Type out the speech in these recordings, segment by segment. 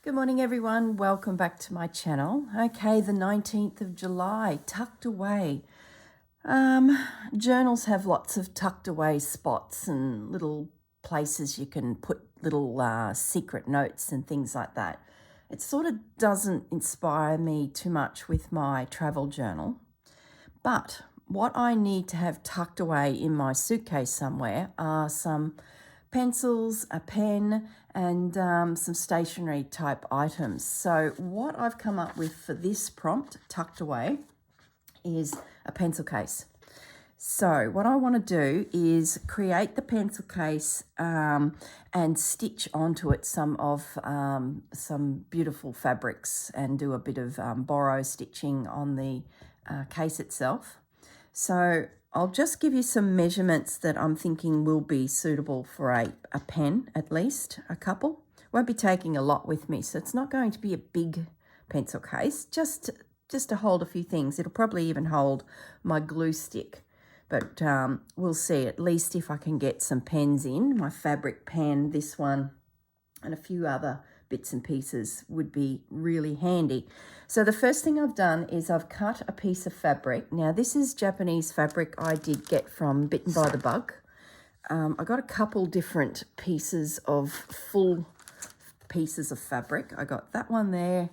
Good morning, everyone. Welcome back to my channel. Okay, the 19th of July, tucked away. Journals have lots of tucked away spots and little places you can put little secret notes and things like that. It sort of doesn't inspire me too much with my travel journal, but what I need to have tucked away in my suitcase somewhere are some pencils, a pen, and some stationery type items. So what I've come up with for this prompt, tucked away, is a pencil case. So what I want to do is create the pencil case and stitch onto it some beautiful fabrics and do a bit of borrow stitching on the case itself. So I'll just give you some measurements that I'm thinking will be suitable for a pen, at least a couple. Won't be taking a lot with me, so it's not going to be a big pencil case, just to hold a few things. It'll probably even hold my glue stick, but we'll see. At least if I can get some pens in, my fabric pen, this one, and a few other bits and pieces would be really handy. So the first thing I've done is I've cut a piece of fabric. Now this is Japanese fabric I did get from Bitten by the Bug. I got a couple different pieces of full pieces of fabric. I got that one there,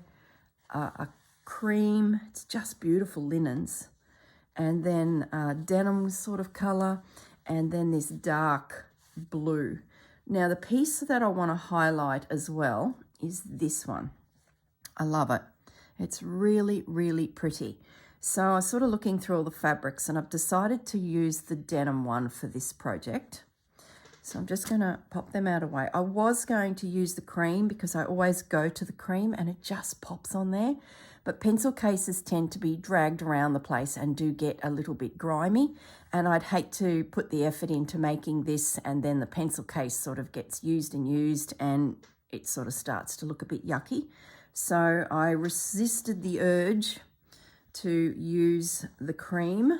a cream, it's just beautiful linens, and then denim sort of color, and then this dark blue. Now the piece that I want to highlight as well is this one. I love it. It's really, really pretty. So I was sort of looking through all the fabrics and I've decided to use the denim one for this project. So I'm just going to pop them out of the way. I was going to use the cream because I always go to the cream and it just pops on there. But pencil cases tend to be dragged around the place and do get a little bit grimy. And I'd hate to put the effort into making this and then the pencil case sort of gets used and it sort of starts to look a bit yucky. So I resisted the urge to use the cream.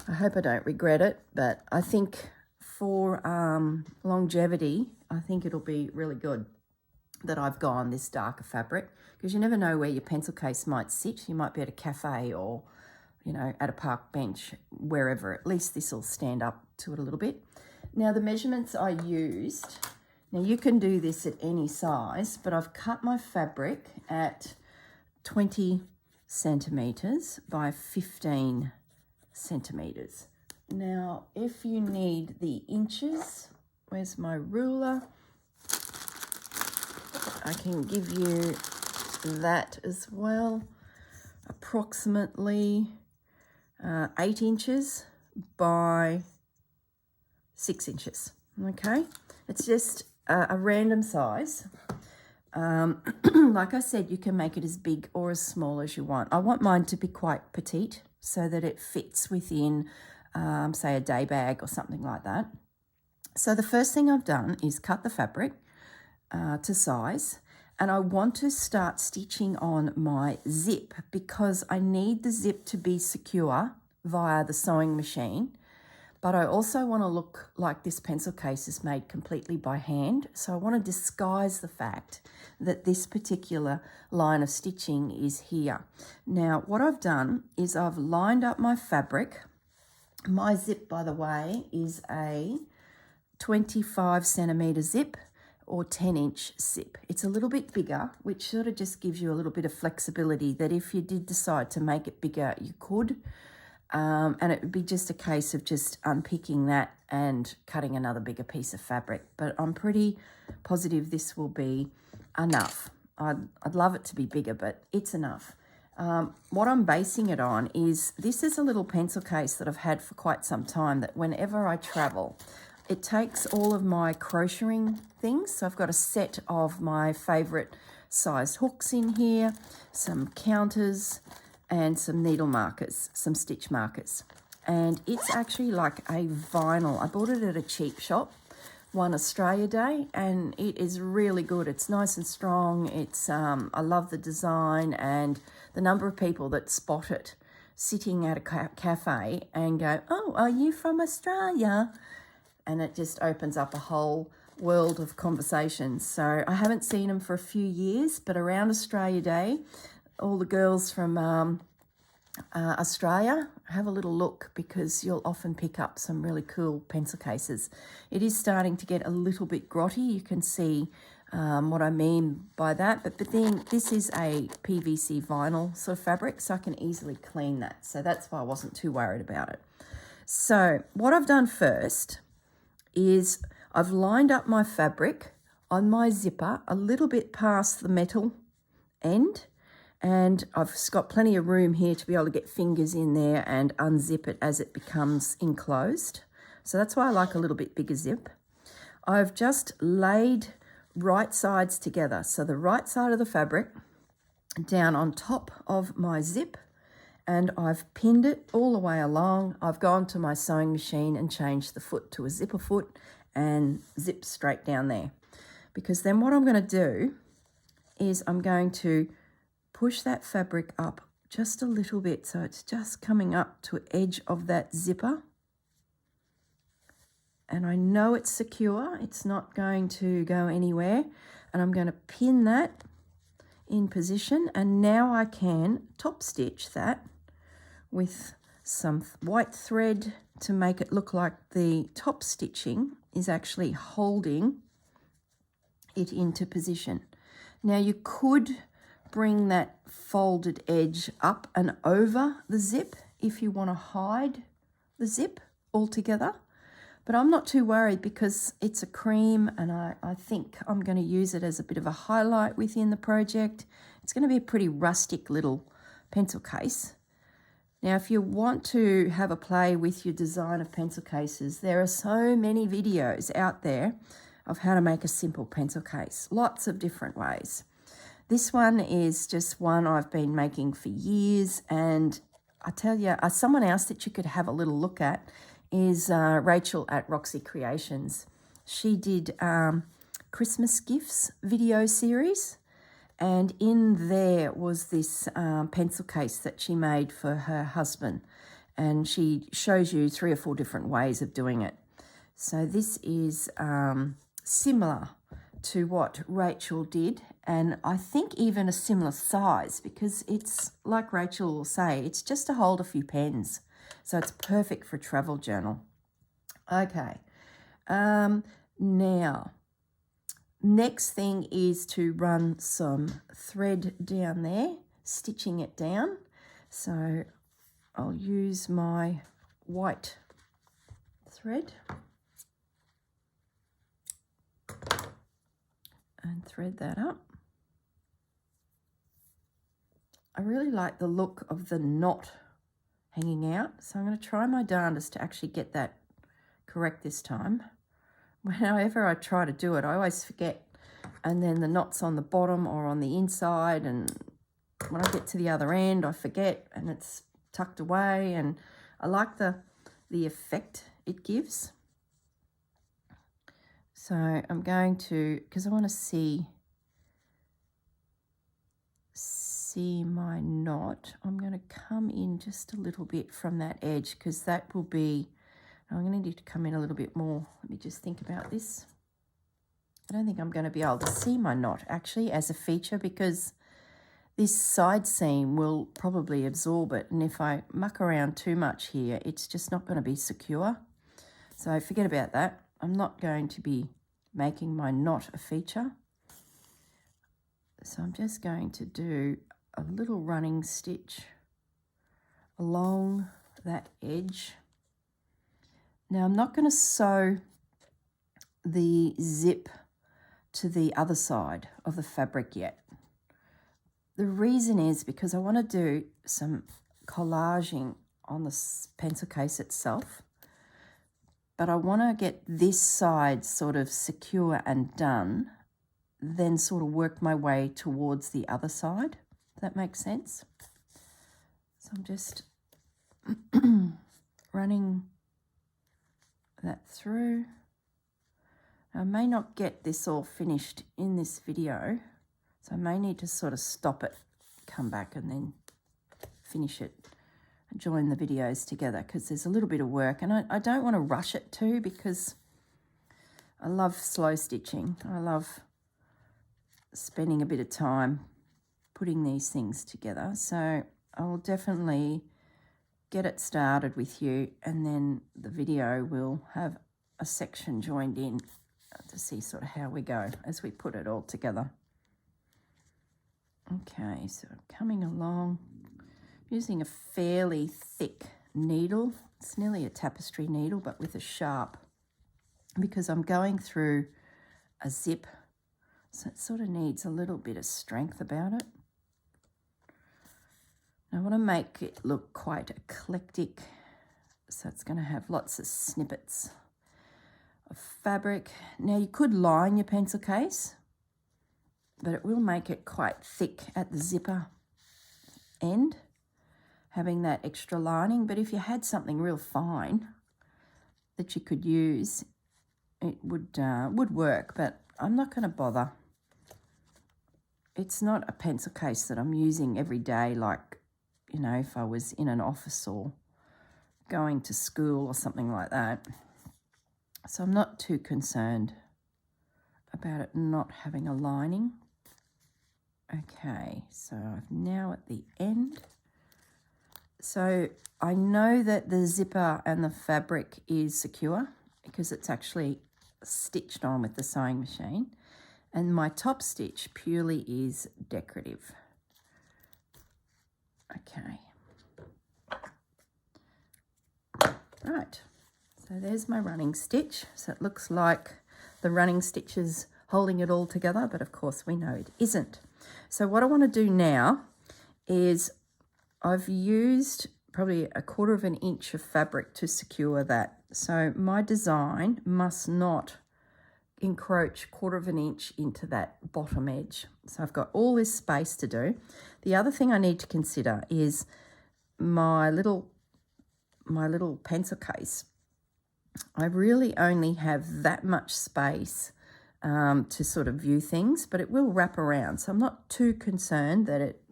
I hope I don't regret it, but I think for longevity, I think it'll be really good that I've gone this darker fabric, because you never know where your pencil case might sit. You might be at a cafe or, you know, at a park bench, wherever. At least this will stand up to it a little bit. Now the measurements I used, now you can do this at any size, but I've cut my fabric at 20 centimeters by 15 centimeters. Now, if you need the inches, where's my ruler? I can give you that as well. Approximately 8 inches by 6 inches. Okay, it's just a random size. Like I said, you can make it as big or as small as you want. I want mine to be quite petite so that it fits within, say, a day bag or something like that. So the first thing I've done is cut the fabric to size, and I want to start stitching on my zip because I need the zip to be secure via the sewing machine. But I also want to look like this pencil case is made completely by hand. So I want to disguise the fact that this particular line of stitching is here. Now, what I've done is I've lined up my fabric. My zip, by the way, is a 25 centimeter zip or 10-inch zip. It's a little bit bigger, which sort of just gives you a little bit of flexibility that if you did decide to make it bigger, you could. And it would be just a case of just unpicking that and cutting another bigger piece of fabric. But I'm pretty positive this will be enough. I'd love it to be bigger, but it's enough. What I'm basing it on is this is a little pencil case that I've had for quite some time that whenever I travel, it takes all of my crocheting things. So I've got a set of my favorite sized hooks in here, some counters, and some needle markers, some stitch markers. And it's actually like a vinyl. I bought it at a cheap shop one Australia Day, and it is really good. It's nice and strong. It's I love the design and the number of people that spot it sitting at a cafe and go, "Oh, are you from Australia?" And it just opens up a whole world of conversations. So I haven't seen them for a few years, but around Australia Day, all the girls from Australia, have a little look, because you'll often pick up some really cool pencil cases. It is starting to get a little bit grotty. You can see what I mean by that. But then this is a PVC vinyl sort of fabric, so I can easily clean that. So that's why I wasn't too worried about it. So what I've done first is I've lined up my fabric on my zipper a little bit past the metal end, and I've got plenty of room here to be able to get fingers in there and unzip it as it becomes enclosed. So that's why I like a little bit bigger zip. I've just laid right sides together. So the right side of the fabric down on top of my zip, and I've pinned it all the way along. I've gone to my sewing machine and changed the foot to a zipper foot and zip straight down there. Because then what I'm going to do is I'm going to push that fabric up just a little bit, so it's just coming up to the edge of that zipper. And I know it's secure, it's not going to go anywhere. And I'm going to pin that in position, and now I can top stitch that with some white thread to make it look like the top stitching is actually holding it into position. Now you could bring that folded edge up and over the zip if you want to hide the zip altogether, but I'm not too worried because it's a cream, and I think I'm going to use it as a bit of a highlight within the project. It's going to be a pretty rustic little pencil case. Now, if you want to have a play with your design of pencil cases, there are so many videos out there of how to make a simple pencil case, lots of different ways. This one is just one I've been making for years, and I tell you, someone else that you could have a little look at is Rachael at Roxy Creations. She did Christmas gifts video series, and in there was this pencil case that she made for her husband, and she shows you 3 or 4 different ways of doing it. So this is similar to what Rachael did, and I think even a similar size, because it's, like Rachael will say, it's just to hold a few pens. So it's perfect for a travel journal. Okay, now, next thing is to run some thread down there, stitching it down. So I'll use my white thread and thread that up. I really like the look of the knot hanging out, so I'm going to try my darndest to actually get that correct this time. Whenever I try to do it, I always forget, and then the knot's on the bottom or on the inside, and when I get to the other end I forget and it's tucked away, and I like the effect it gives. So I'm going to, because I want to see my knot, I'm going to come in just a little bit from that edge, because that will be, I'm going to need to come in a little bit more. Let me just think about this. I don't think I'm going to be able to see my knot actually as a feature, because this side seam will probably absorb it, and if I muck around too much here, it's just not going to be secure. So forget about that. I'm not going to be making my knot a feature. So I'm just going to do a little running stitch along that edge. Now I'm not going to sew the zip to the other side of the fabric yet. The reason is because I want to do some collaging on the pencil case itself, but I want to get this side sort of secure and done, then sort of work my way towards the other side. Does that make sense? So I'm just running that through. I may not get this all finished in this video, so I may need to sort of stop it, come back and then finish it and join the videos together, because there's a little bit of work, and I don't want to rush it too, because I love slow stitching. I love spending a bit of time putting these things together. So I will definitely get it started with you, and then the video will have a section joined in to see sort of how we go as we put it all together. Okay, so I'm coming along using a fairly thick needle. It's nearly a tapestry needle, but with a sharp, because I'm going through a zip, so it sort of needs a little bit of strength about it. I want to make it look quite eclectic, so it's going to have lots of snippets of fabric. Now you could line your pencil case, but it will make it quite thick at the zipper end, having that extra lining. But if you had something real fine that you could use, it would work, but I'm not going to bother. It's not a pencil case that I'm using every day, like, you know, if I was in an office or going to school or something like that. So I'm not too concerned about it not having a lining. Okay, so I'm now at the end. So I know that the zipper and the fabric is secure because it's actually stitched on with the sewing machine. And my top stitch purely is decorative. Okay. Right, so there's my running stitch. So it looks like the running stitch is holding it all together, but of course we know it isn't. So what I want to do now is I've used probably 1/4 of an inch of fabric to secure that. So my design must not encroach 1/4 of an inch into that bottom edge. So I've got all this space to do. The other thing I need to consider is my little pencil case. I really only have that much space to sort of view things, but it will wrap around. So I'm not too concerned that it,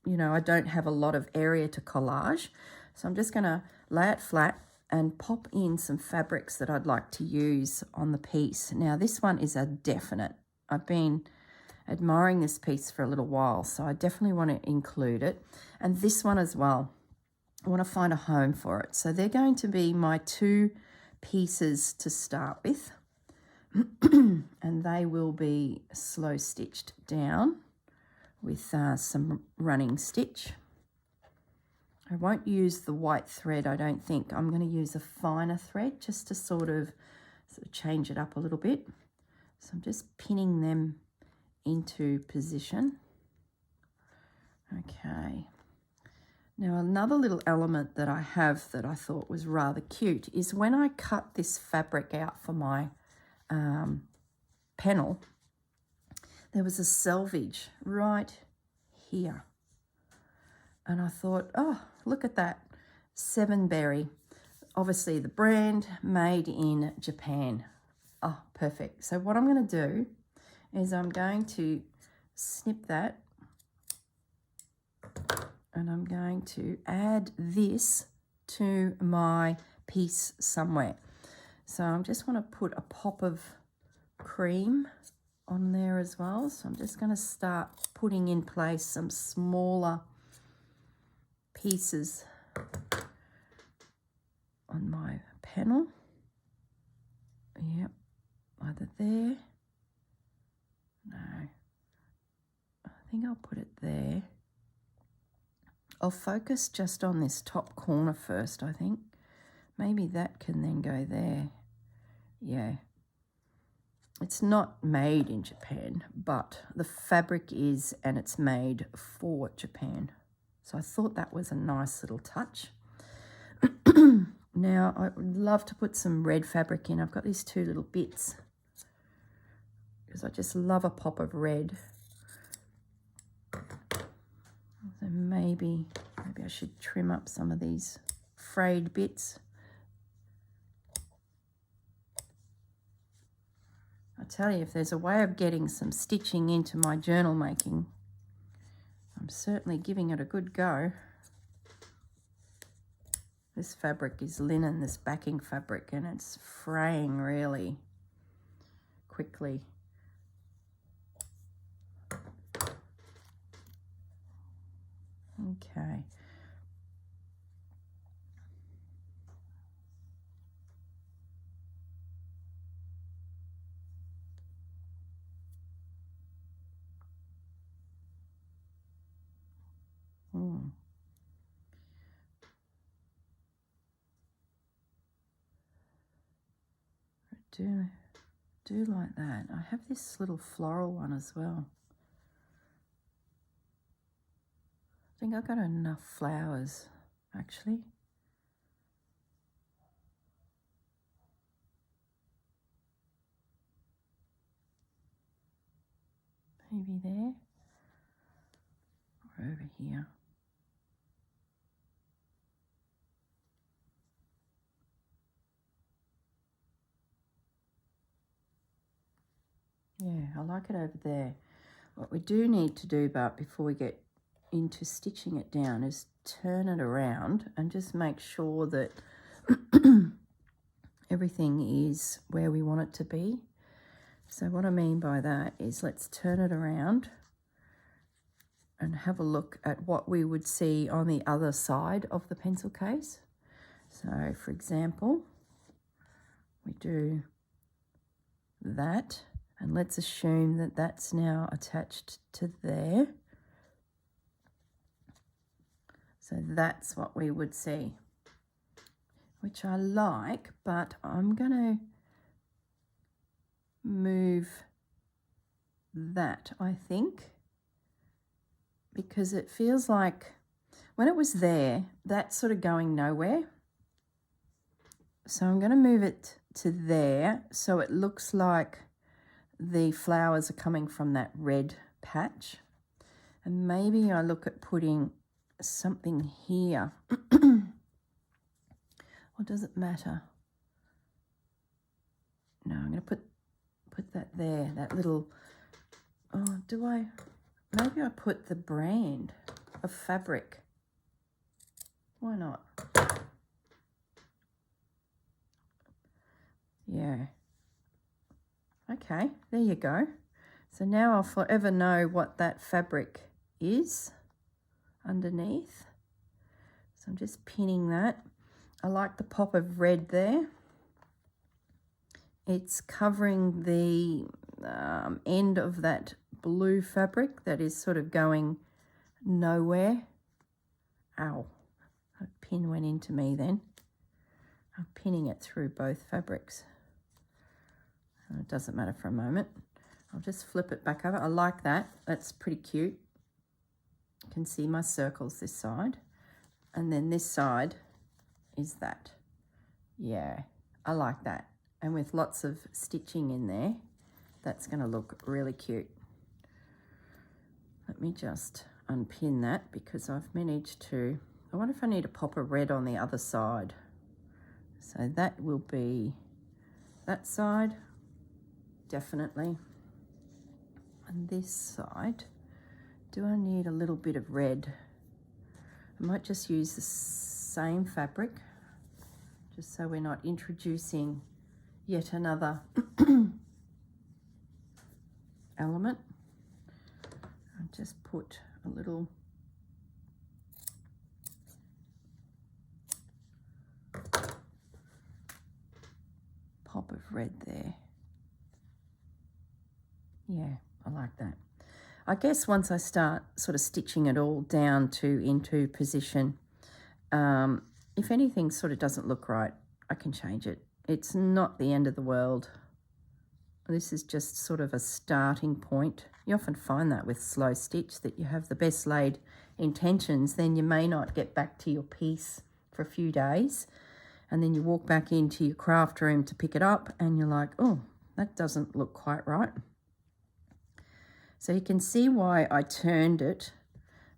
you know, I don't have a lot of area to collage. So I'm just going to lay it flat and pop in some fabrics that I'd like to use on the piece. Now this one is a definite. I've been admiring this piece for a little while, so I definitely want to include it. And this one as well. I want to find a home for it. So they're going to be my 2 pieces to start with. And they will be slow stitched down with some running stitch. I won't use the white thread, I don't think. I'm going to use a finer thread just to sort of change it up a little bit. So I'm just pinning them into position. Okay. Now another little element that I have that I thought was rather cute is when I cut this fabric out for my panel, there was a selvage right here. And I thought, oh, look at that, 7berry. Obviously the brand made in Japan. Oh, perfect. So what I'm going to do is I'm going to snip that, and I'm going to add this to my piece somewhere. So I just want to put a pop of cream on there as well. So I'm just going to start putting in place some smaller pieces on my panel. Yep, either there. No, I think I'll put it there. I'll focus just on this top corner first, I think. Maybe that can then go there. Yeah. It's not made in Japan, but the fabric is, and it's made for Japan. So I thought that was a nice little touch. Now, I would love to put some red fabric in. I've got these 2 little bits because I just love a pop of red. So maybe I should trim up some of these frayed bits. I tell you, if there's a way of getting some stitching into my journal making, I'm certainly giving it a good go. This fabric is linen, this backing fabric, and it's fraying really. quickly. Okay. Do like that. I have this little floral one as well. I think I've got enough flowers, actually. Maybe there or over here. Yeah, I like it over there. What we do need to do, but before we get into stitching it down, is turn it around and just make sure that everything is where we want it to be. So what I mean by that is let's turn it around and have a look at what we would see on the other side of the pencil case. So for example, we do that, and let's assume that that's now attached to there. So that's what we would see, which I like, but I'm going to move that, I think, because it feels like when it was there, that's sort of going nowhere. So I'm going to move it to there so it looks like the flowers are coming from that red patch. And maybe I look at putting something here. Or does it matter? No, I'm going to put that there, that little, oh, do I, maybe I put the brand of fabric. Why not? Yeah. Okay, there you go. So now I'll forever know what that fabric is underneath. So I'm just pinning that. I like the pop of red there. It's covering the end of that blue fabric that is sort of going nowhere. Ow, a pin went into me then. I'm pinning it through both fabrics. It doesn't matter for a moment. I'll just flip it back over. I like that. That's pretty cute. You can see my circles this side. And then this side is that. Yeah, I like that. And with lots of stitching in there, that's going to look really cute. Let me just unpin that because I've managed to, I wonder if I need a pop of red on the other side. So that will be that side, definitely. And this side, do I need a little bit of red? I might just use the same fabric, just so we're not introducing yet another element. I'll just put a little pop of red there. Yeah, I like that. I guess once I start sort of stitching it all down into position, if anything sort of doesn't look right, I can change it. It's not the end of the world. This is just sort of a starting point. You often find that with slow stitch, that you have the best laid intentions, then you may not get back to your piece for a few days, and then you walk back into your craft room to pick it up and you're like, oh, that doesn't look quite right. So you can see why I turned it,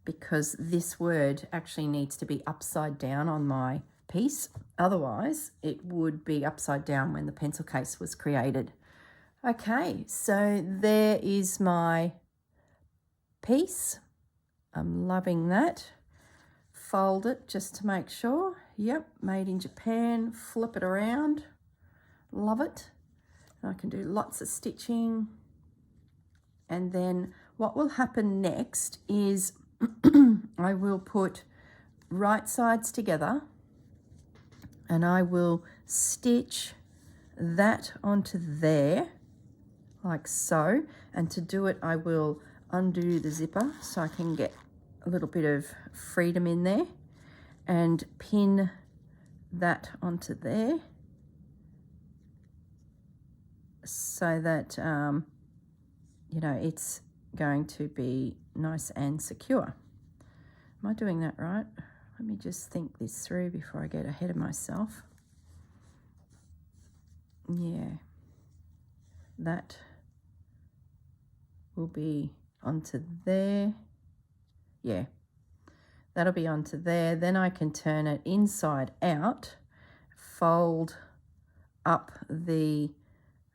because this word actually needs to be upside down on my piece. Otherwise, it would be upside down when the pencil case was created. Okay, so there is my piece. I'm loving that. Fold it just to make sure. Yep, made in Japan. Flip it around. Love it. I can do lots of stitching. And then what will happen next is I will put right sides together and I will stitch that onto there like so. And to do it, I will undo the zipper so I can get a little bit of freedom in there and pin that onto there so that you know, it's going to be nice and secure. Am I doing that right? Let me just think this through before I get ahead of myself. Yeah, that will be onto there. Yeah, that'll be onto there. Then I can turn it inside out, fold up the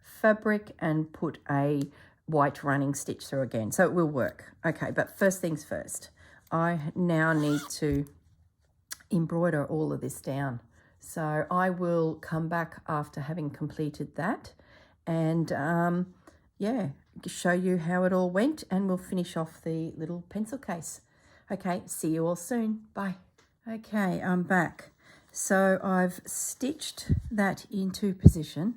fabric and put a white running stitch through again. So it will work. Okay, but first things first, I now need to embroider all of this down. So I will come back after having completed that and yeah, show you how it all went, and we'll finish off the little pencil case. Okay, see you all soon. Bye. Okay, I'm back. So I've stitched that into position.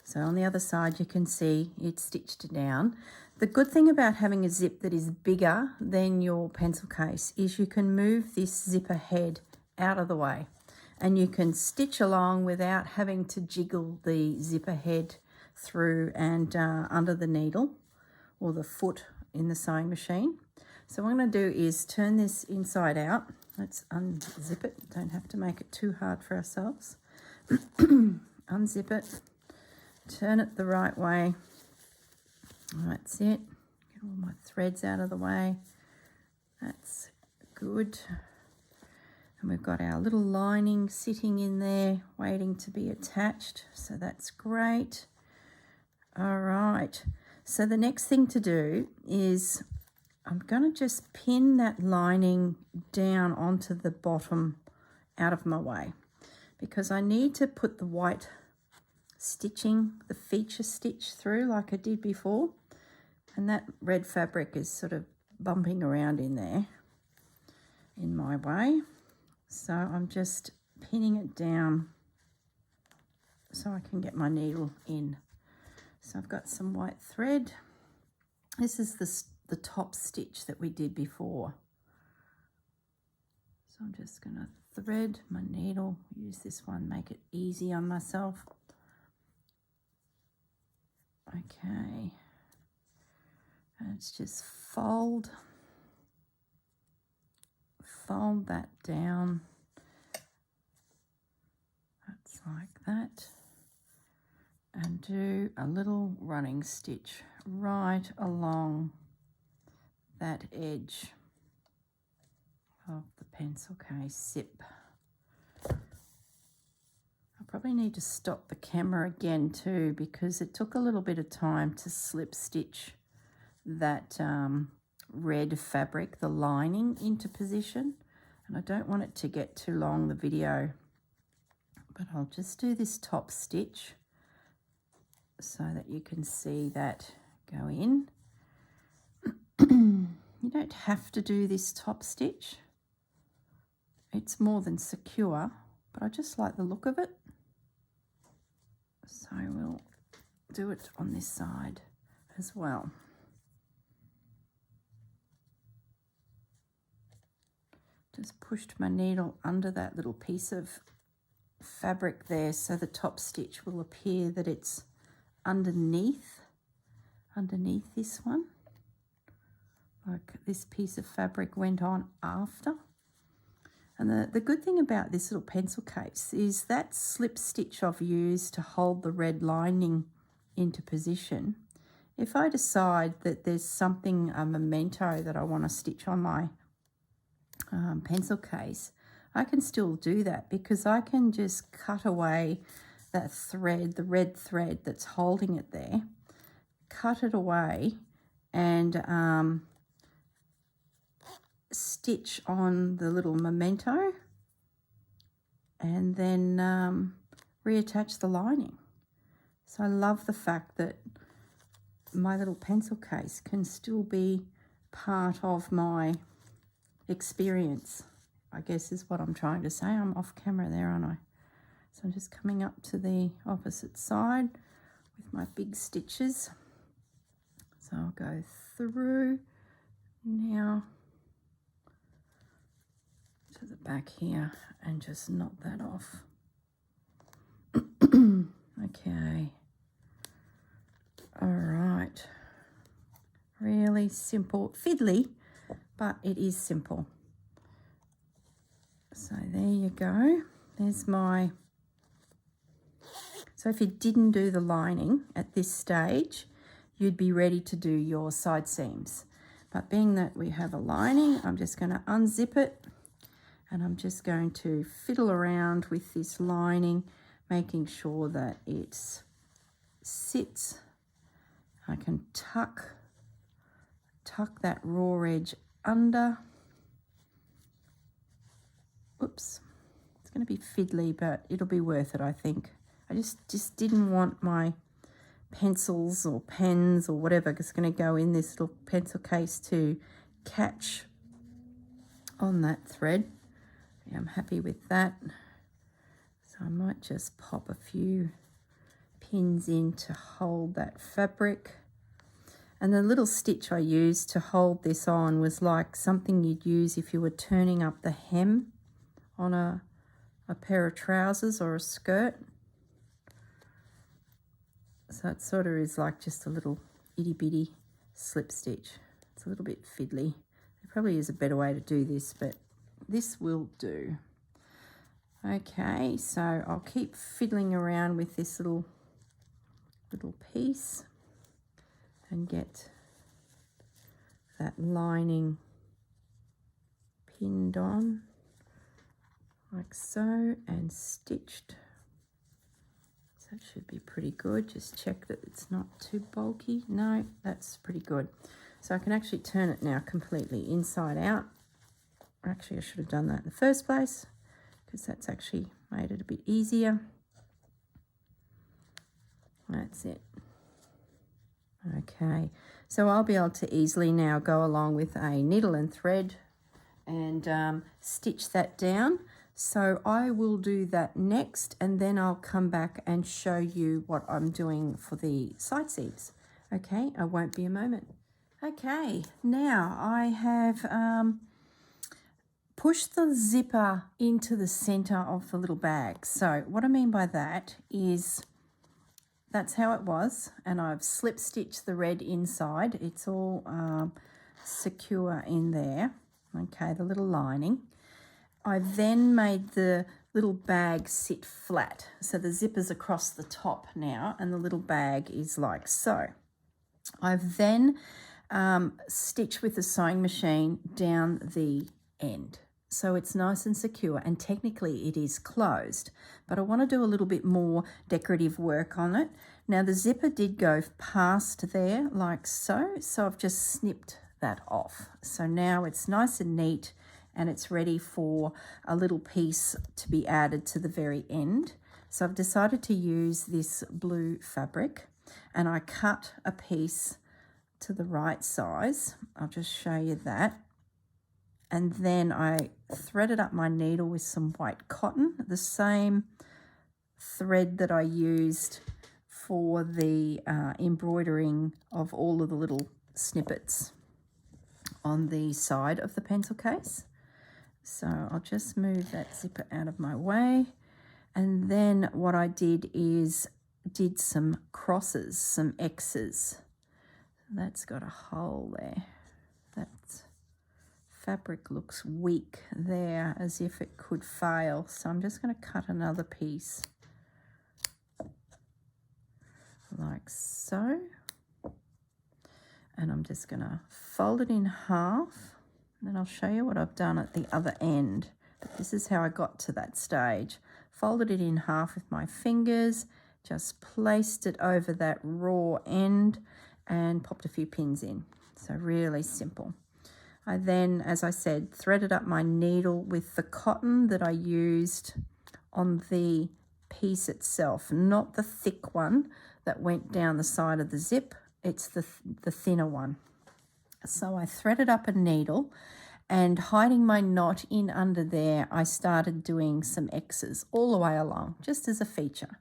So on the other side, you can see it's stitched down. The good thing about having a zip that is bigger than your pencil case is you can move this zipper head out of the way and you can stitch along without having to jiggle the zipper head through and under the needle or the foot in the sewing machine. So what I'm going to do is turn this inside out. Let's unzip it. Don't have to make it too hard for ourselves. Unzip it. Turn it the right way. That's it. Get all my threads out of the way. That's good. And we've got our little lining sitting in there waiting to be attached. So that's great. All right. So the next thing to do is I'm going to just pin that lining down onto the bottom out of my way because I need to put the white stitching, the feature stitch through like I did before, and that red fabric is sort of bumping around in there in my way. So I'm just pinning it down so I can get my needle in. So I've got some white thread. This is the top stitch that we did before. So I'm just going to thread my needle, use this one, make it easy on myself. Okay, and it's just fold that down. That's like that. And do a little running stitch right along that edge of the pencil case zip. I probably need to stop the camera again too because it took a little bit of time to slip stitch that red fabric, the lining, into position, and I don't want it to get too long, the video, but I'll just do this top stitch so that you can see that go in. You don't have to do this top stitch. It's more than secure, but I just like the look of it. So we'll do it on this side as well. Just pushed my needle under that little piece of fabric there so the top stitch will appear that it's underneath this one. Like this piece of fabric went on after. And the good thing about this little pencil case is that slip stitch I've used to hold the red lining into position. If I decide that there's something, a memento that I want to stitch on my pencil case, I can still do that because I can just cut away that thread, the red thread that's holding it there, cut it away and stitch on the little memento and then reattach the lining. So I love the fact that my little pencil case can still be part of my experience, I guess is what I'm trying to say. I'm off camera there, aren't I? So I'm just coming up to the opposite side with my big stitches. So I'll go through now to the back here and just knot that off. Okay. All right. Really simple, fiddly, but it is simple. So there you go. There's my... So if you didn't do the lining at this stage, you'd be ready to do your side seams. But being that we have a lining, I'm just going to unzip it and I'm just going to fiddle around with this lining, making sure that it sits. I can tuck that raw edge under. Oops, it's going to be fiddly, but it'll be worth it, I think. I just didn't want my pencils or pens or whatever that's going to go in this little pencil case to catch on that thread. Yeah, I'm happy with that. So I might just pop a few pins in to hold that fabric. And the little stitch I used to hold this on was like something you'd use if you were turning up the hem on a pair of trousers or a skirt. So it sort of is like just a little itty bitty slip stitch. It's a little bit fiddly. There probably is a better way to do this, but this will do. Okay, so I'll keep fiddling around with this little piece and get that lining pinned on like so and stitched. So that should be pretty good. Just check that it's not too bulky. No, that's pretty good. So I can actually turn it now completely inside out. Actually, I should have done that in the first place because that's actually made it a bit easier. That's it. Okay, so I'll be able to easily now go along with a needle and thread and stitch that down. So I will do that next and then I'll come back and show you what I'm doing for the side seams. Okay, I won't be a moment. Okay, now I have pushed the zipper into the center of the little bag. So what I mean by that is that's how it was, and I've slip stitched the red inside. It's all secure in there. Okay, the little lining. I then made the little bag sit flat. So the zipper's across the top now and the little bag is like so. I've then stitched with the sewing machine down the end. So it's nice and secure, and technically it is closed, but I want to do a little bit more decorative work on it. Now the zipper did go past there like so, so I've just snipped that off. So now it's nice and neat and it's ready for a little piece to be added to the very end. So I've decided to use this blue fabric and I cut a piece to the right size. I'll just show you that. And then I threaded up my needle with some white cotton, the same thread that I used for the embroidering of all of the little snippets on the side of the pencil case. So I'll just move that zipper out of my way. And then what I did is did some crosses, some X's. That's got a hole there. That fabric looks weak there, as if it could fail. So I'm just going to cut another piece like so. And I'm just going to fold it in half. And then I'll show you what I've done at the other end. But this is how I got to that stage. Folded it in half with my fingers, just placed it over that raw end and popped a few pins in. So really simple. I then, as I said, threaded up my needle with the cotton that I used on the piece itself, not the thick one, that went down the side of the zip. It's the thinner one. So I threaded up a needle, and hiding my knot in under there, I started doing some X's all the way along, just as a feature.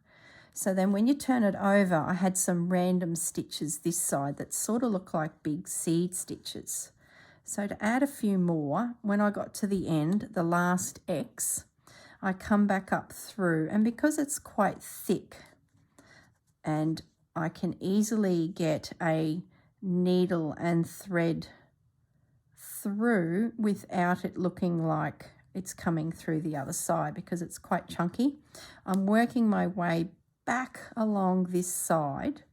So then when you turn it over, I had some random stitches this side that sort of look like big seed stitches. So to add a few more, when I got to the end, the last X, I come back up through, and because it's quite thick and I can easily get a needle and thread through without it looking like it's coming through the other side because it's quite chunky, I'm working my way back along this side,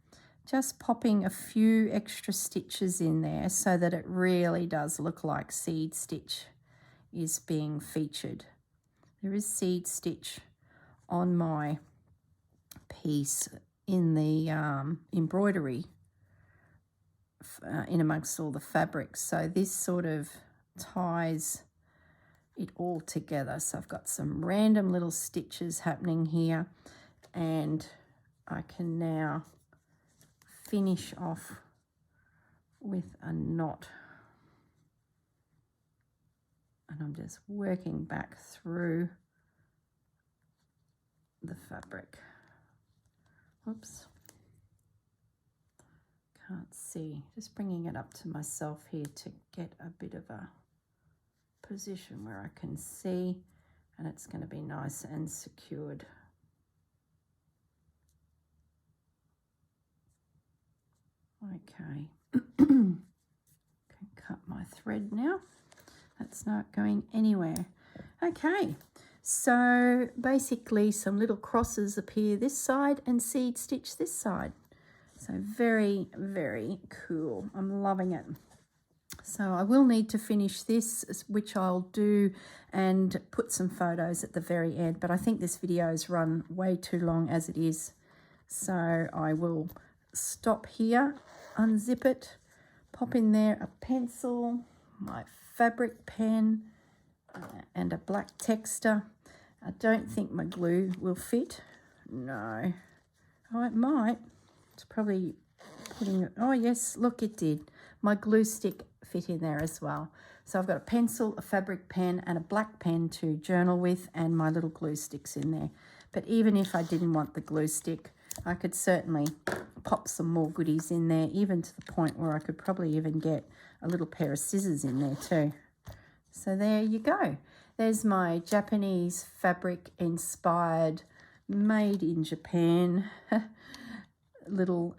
just popping a few extra stitches in there so that it really does look like seed stitch is being featured. There is seed stitch on my piece in the embroidery in amongst all the fabrics, so this sort of ties it all together. So I've got some random little stitches happening here, and I can now finish off with a knot, and I'm just working back through the fabric. Oops, can't see. Just bringing it up to myself here to get a bit of a position where I can see, and it's going to be nice and secured. Okay, can cut my thread now. That's not going anywhere. Okay, so basically some little crosses appear this side and seed stitch this side. So very, very cool. I'm loving it. So I will need to finish this, which I'll do, and put some photos at the very end, but I think this video has run way too long as it is. So I will stop here, unzip it, pop in there a pencil, my fabric pen, and a black texter. I don't think my glue will fit. No. Oh, it might. It's probably putting it. Oh, yes, look, it did. My glue stick fit in there as well. So I've got a pencil, a fabric pen, and a black pen to journal with, and my little glue sticks in there. But even if I didn't want the glue stick, I could certainly pop some more goodies in there, even to the point where I could probably even get a little pair of scissors in there too. So there you go. There's my Japanese fabric inspired, made in Japan little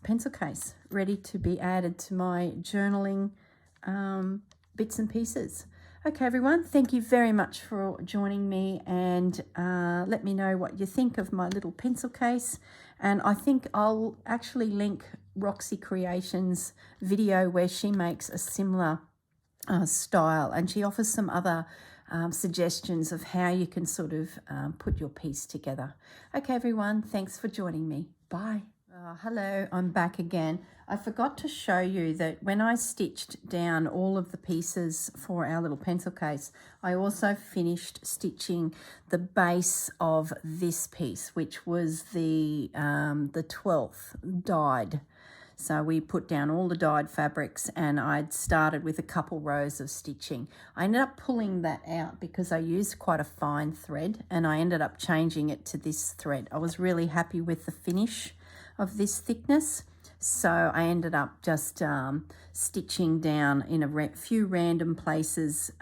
pencil case ready to be added to my journaling bits and pieces. Okay, everyone, thank you very much for joining me, and let me know what you think of my little pencil case. And I think I'll actually link Roxy Creations' video where she makes a similar style, and she offers some other suggestions of how you can sort of put your piece together. Okay, everyone, thanks for joining me. Bye. Hello, I'm back again. I forgot to show you that when I stitched down all of the pieces for our little pencil case, I also finished stitching the base of this piece, which was the 12th dyed. So we put down all the dyed fabrics, and I'd started with a couple rows of stitching. I ended up pulling that out because I used quite a fine thread, and I ended up changing it to this thread. I was really happy with the finish of this thickness, so I ended up just stitching down in a few random places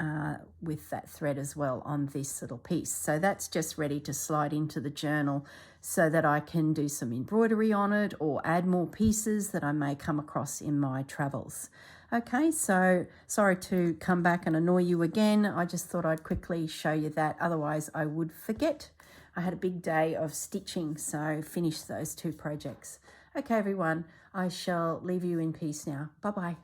with that thread as well on this little piece. So that's just ready to slide into the journal so that I can do some embroidery on it or add more pieces that I may come across in my travels. Okay, so sorry to come back and annoy you again. I just thought I'd quickly show you that, otherwise I would forget. I had a big day of stitching, so finished those two projects. Okay, everyone, I shall leave you in peace now. Bye-bye.